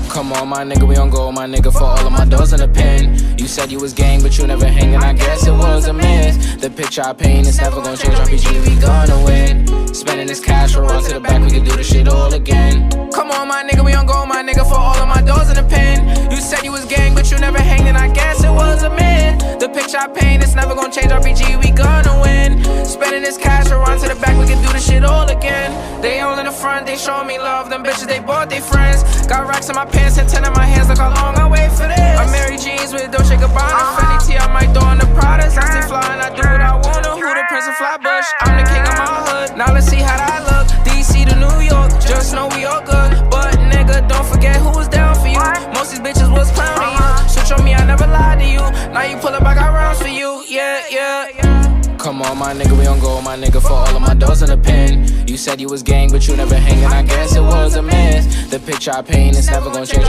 Come on, my nigga, we on go, my nigga, for all of my doors in the pen. You said you was gang, but you never hanging, I guess it was a myth. The picture I paint is never gonna change, RPG, we gonna win. Spending this cash, we'll run to the back, we can do this shit all again. Come on, my nigga, we on go, my nigga, for all of my doors in the pen. You said you was gang, but you never hanging, I guess it was a myth. The picture I paint is never gonna change, RPG, we gonna win. Spending this cash, we'll run to the back, we can do this shit all again. They all in the front, they show me love, them bitches, they bought their friends. Got racks in my pants and 10 in my hands, look how long I wait for this. I'm Mary Jeans with Dolce Gabbana, Fendi T, I might throw on the Prada. I stay fly and I do what I wanna. Who the Prince of Flatbush? I'm the king of my hood. Now let's see how that look. DC to New York, just know we all good. But nigga, don't forget who was down for you. Most these bitches was clowning you. Switch on me, I never lied to you. Now you pull up, I got rounds for you. Yeah, yeah, yeah. Come on, my nigga, we on go, my nigga, for all of my doors in the pen. You said you was gang, but you never hanging, I guess it was a myth. The picture I paint is never gonna change.